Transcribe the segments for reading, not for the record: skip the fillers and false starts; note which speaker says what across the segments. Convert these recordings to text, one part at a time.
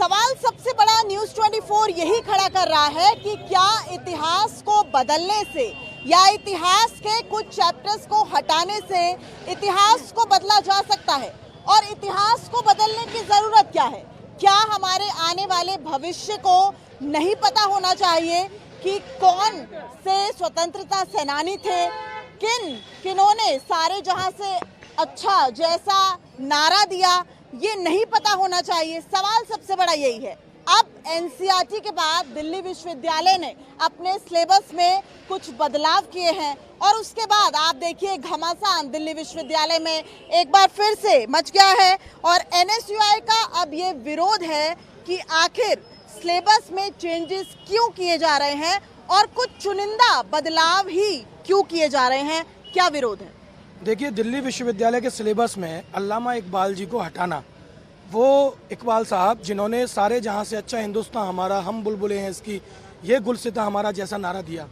Speaker 1: सवाल सबसे बड़ा न्यूज़ 24 यही खड़ा कर रहा है कि क्या इतिहास को बदलने से या इतिहास के कुछ चैप्टर्स को हटाने से इतिहास को बदला जा सकता है, और इतिहास को बदलने की जरूरत क्या है। क्या हमारे आने वाले भविष्य को नहीं पता होना चाहिए कि कौन से स्वतंत्रता सेनानी थे, किन्होंने सारे जहां से अच्छा जैसा नारा दिया, ये नहीं पता होना चाहिए। सवाल सबसे बड़ा यही है। अब एनसीईआरटी के बाद दिल्ली विश्वविद्यालय ने अपने सिलेबस में कुछ बदलाव किए हैं, और उसके बाद आप देखिए घमासान दिल्ली विश्वविद्यालय में एक बार फिर से मच गया है। और एनएसयूआई का अब ये विरोध है कि आखिर सिलेबस में चेंजेस क्यों किए जा रहे हैं और कुछ चुनिंदा बदलाव ही क्यों किए जा रहे हैं। क्या विरोध है?
Speaker 2: देखिए, दिल्ली विश्वविद्यालय के सिलेबस में अल्लामा इकबाल जी को हटाना, वो इकबाल साहब जिन्होंने सारे जहां से अच्छा हिंदुस्तान हमारा, हम बुलबुलें हैं इसकी, ये गुलसिता हमारा जैसा नारा दिया,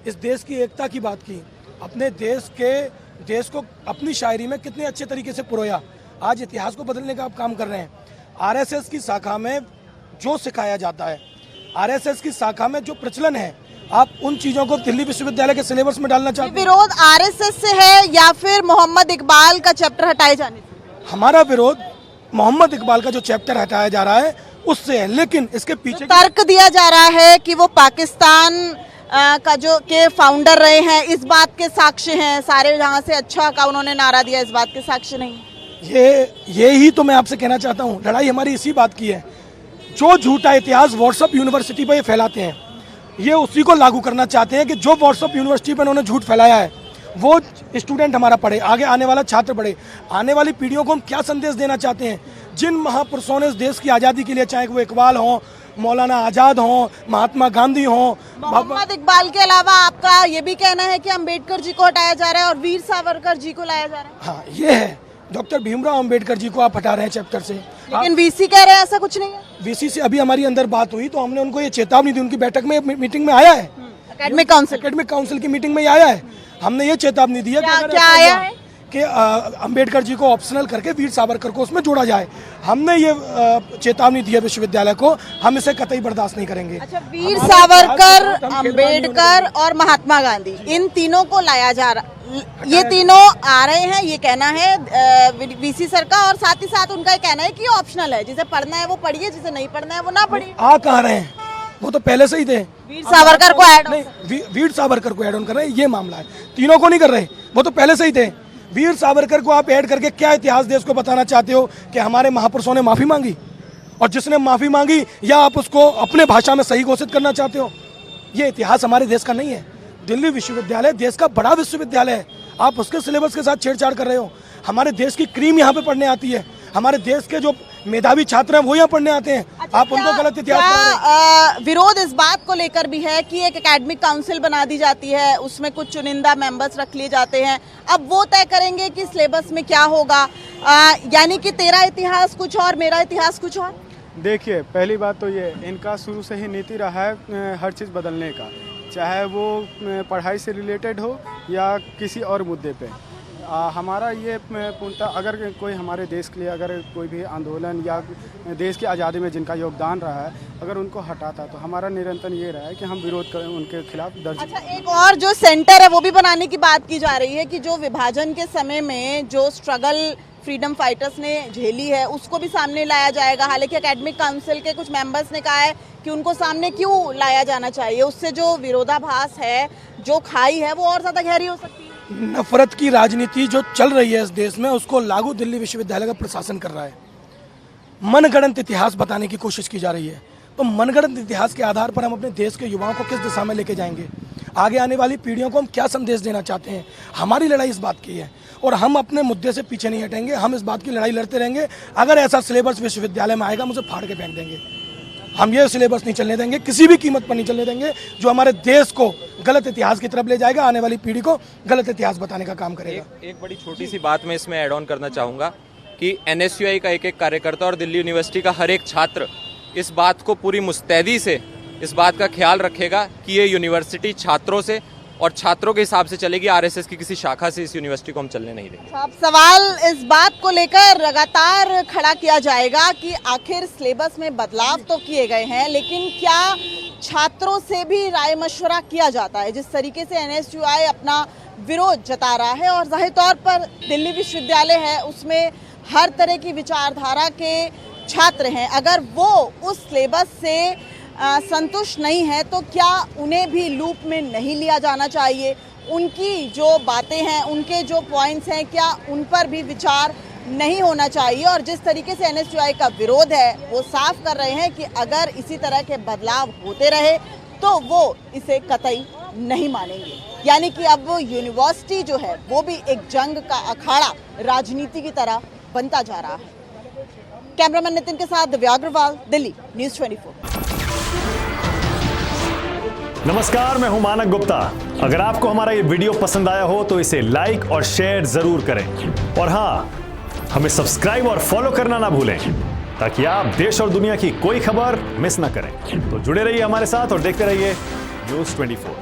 Speaker 2: इस देश की एकता की बात की, अपने देश को अपनी शायरी में कितने अच्छे तरीके से पुरोया। आज इतिहास को बदलने का आप काम कर रहे हैं। आरएसएस की शाखा में जो सिखाया जाता है, आरएसएस की शाखा में जो प्रचलन है, आप उन चीजों को दिल्ली विश्वविद्यालय के सिलेबस में डालना चाहते हैं।
Speaker 1: विरोध आरएसएस से है या फिर मोहम्मद इकबाल का चैप्टर हटाए जाने से?
Speaker 2: हमारा विरोध मोहम्मद इकबाल का जो चैप्टर हटाया जा रहा है उससे है, लेकिन इसके पीछे
Speaker 1: तर्क दिया जा रहा है कि वो पाकिस्तान का जो के फाउंडर रहे हैं, इस बात के साक्ष्य हैं। सारे जहां से अच्छा का उन्होंने नारा दिया, इस बात के साक्ष्य नहीं।
Speaker 2: ये ही तो मैं आपसे कहना चाहता हूँ। लड़ाई हमारी इसी बात की है। जो झूठा इतिहास व्हाट्सएप यूनिवर्सिटी पर ये फैलाते हैं, ये उसी को लागू करना चाहते हैं कि जो व्हाट्सएप यूनिवर्सिटी पर उन्होंने झूठ फैलाया है वो स्टूडेंट हमारा पढ़े, आगे आने वाला छात्र पढ़े। आने वाली पीढ़ियों को हम क्या संदेश देना चाहते हैं? जिन महापुरुषों ने इस देश की आज़ादी के लिए, चाहे वो इकबाल हो, मौलाना आज़ाद हो, महात्मा गांधी हो,
Speaker 1: मोहम्मद इकबाल के अलावा आपका ये भी कहना है कि अम्बेडकर जी को हटाया जा रहा है और वीर सावरकर जी को लाया जा रहा है।
Speaker 2: हाँ, ये है। डॉक्टर भीमराव अम्बेडकर जी को आप हटा रहे हैं चैप्टर से,
Speaker 1: लेकिन वीसी कह रहे हैं ऐसा कुछ नहीं है।
Speaker 2: वीसी से अभी हमारी अंदर बात हुई तो हमने उनको ये चेतावनी दी, उनकी बैठक में, मीटिंग में आया है,
Speaker 1: एकेडमिक काउंसिल
Speaker 2: की मीटिंग में आया है। हमने ये चेतावनी दी है
Speaker 1: क्या आया है
Speaker 2: कि अंबेडकर जी को ऑप्शनल करके वीर सावरकर को उसमें जोड़ा जाए। हमने ये चेतावनी दी है विश्वविद्यालय को, हम इसे कतई बर्दाश्त नहीं करेंगे।
Speaker 1: अच्छा, वीर सावरकर, अंबेडकर और महात्मा गांधी, इन तीनों को लाया जा रहा, ये तीनों आ रहे हैं, ये कहना है वीसी सर का, और साथ ही साथ उनका ये कहना है कि ऑप्शनल है, जिसे पढ़ना है वो पढ़िए, जिसे नहीं पढ़ना है वो ना पढ़िए।
Speaker 2: आ कहाँ रहे हैं? वो तो पहले से ही थे।
Speaker 1: वीर सावरकर को ऐड
Speaker 2: नहीं, वीर सावरकर को ऐड ऑन कर रहे हैं, ये मामला है। तीनों को नहीं कर रहे, वो तो पहले से ही थे। वीर सावरकर को आप ऐड करके क्या इतिहास देश को बताना चाहते हो कि हमारे महापुरुषों ने माफी मांगी, और जिसने माफी मांगी, या आप उसको अपने भाषा में सही घोषित करना चाहते हो? ये इतिहास हमारे देश का नहीं है। दिल्ली विश्वविद्यालय देश का बड़ा विश्वविद्यालय है, आप उसके सिलेबस के साथ छेड़छाड़ कर रहे हो। हमारे देश की क्रीम यहाँ पे पढ़ने आती है, हमारे देश के जो मेधावी छात्र हैं वो यहाँ पढ़ने आते हैं।
Speaker 1: अच्छा,
Speaker 2: आप उनको गलत इतिहास।
Speaker 1: विरोध इस बात को लेकर भी है कि एक एकेडमिक काउंसिल बना दी जाती है, उसमें कुछ चुनिंदा मेंबर्स रख लिए जाते हैं, अब वो तय करेंगे कि सिलेबस में क्या होगा, यानी कि तेरा इतिहास कुछ और, मेरा इतिहास कुछ और।
Speaker 3: देखिए, पहली बात तो ये, इनका शुरू से ही नीति रहा है हर चीज़ बदलने का, चाहे वो पढ़ाई से रिलेटेड हो या किसी और मुद्दे पे। हमारा ये पूर्णतः, अगर कोई हमारे देश के लिए अगर कोई भी आंदोलन या देश की आज़ादी में जिनका योगदान रहा है, अगर उनको हटाता, तो हमारा निरंतर ये रहा है कि हम विरोध करें, उनके खिलाफ दर्ज।
Speaker 1: अच्छा, एक और जो सेंटर है वो भी बनाने की बात की जा रही है कि जो विभाजन के समय में जो स्ट्रगल फ्रीडम फाइटर्स ने झेली है उसको भी सामने लाया जाएगा। हालांकि एकेडमिक काउंसिल के कुछ मेंबर्स ने कहा है कि उनको सामने क्यों लाया जाना चाहिए, उससे जो विरोधाभास है, जो खाई है, वो और ज्यादा गहरी हो सकती है।
Speaker 2: नफरत की राजनीति जो चल रही है इस देश में, उसको लागू दिल्ली विश्वविद्यालय का प्रशासन कर रहा है। मनगढ़ंत इतिहास बताने की कोशिश की जा रही है, तो मनगढ़ंत इतिहास के आधार पर हम अपने देश के युवाओं को किस दिशा में लेके जाएंगे, आगे आने वाली पीढ़ियों को हम क्या संदेश देना चाहते हैं। हमारी लड़ाई इस बात की है, और हम अपने मुद्दे से पीछे नहीं हटेंगे। हम इस बात की लड़ाई लड़ते रहेंगे। अगर ऐसा सिलेबस विश्वविद्यालय में आएगा, हम उसे फाड़ के फेंक देंगे। हम ये सिलेबस नहीं चलने देंगे, किसी भी कीमत पर नहीं चलने देंगे, जो हमारे देश को गलत इतिहास की तरफ ले जाएगा, आने वाली पीढ़ी को गलत इतिहास बताने का काम करेगा।
Speaker 4: एक बड़ी छोटी सी बात मैं इसमें ऐड ऑन करना चाहूँगा कि एनएसयूआई का एक कार्यकर्ता और दिल्ली यूनिवर्सिटी का हर एक छात्र इस बात को पूरी मुस्तैदी से, इस बात का ख्याल रखेगा कि ये यूनिवर्सिटी छात्रों से और छात्रों के हिसाब से चलेगी, आरएसएस की किसी शाखा से इस यूनिवर्सिटी को हम चलने नहीं देंगे।
Speaker 1: अब सवाल इस बात को लेकर लगातार खड़ा किया जाएगा कि आखिर सिलेबस में बदलाव तो किए गए हैं, लेकिन क्या छात्रों से भी राय मशवरा किया जाता है? जिस तरीके से एनएसयूआई अपना विरोध जता रहा है और जाहिर तौर पर दिल्ली विश्वविद्यालय है, उसमें हर तरह की विचारधारा के छात्र हैं, अगर वो उस सिलेबस से संतुष्ट नहीं है तो क्या उन्हें भी लूप में नहीं लिया जाना चाहिए? उनकी जो बातें हैं, उनके जो पॉइंट्स हैं, क्या उन पर भी विचार नहीं होना चाहिए? और जिस तरीके से एनएसयूआई का विरोध है वो साफ कर रहे हैं कि अगर इसी तरह के बदलाव होते रहे तो वो इसे कतई नहीं मानेंगे। यानी कि अब यूनिवर्सिटी जो है वो भी एक जंग का अखाड़ा राजनीति की तरह बनता जा रहा है। कैमरामैन नितिन के साथ दिव्या अग्रवाल, दिल्ली न्यूज़ 24।
Speaker 5: नमस्कार, मैं हूं मानक गुप्ता। अगर आपको हमारा ये वीडियो पसंद आया हो तो इसे लाइक और शेयर जरूर करें, और हाँ, हमें सब्सक्राइब और फॉलो करना ना भूलें ताकि आप देश और दुनिया की कोई खबर मिस ना करें। तो जुड़े रहिए हमारे साथ और देखते रहिए न्यूज़ 24।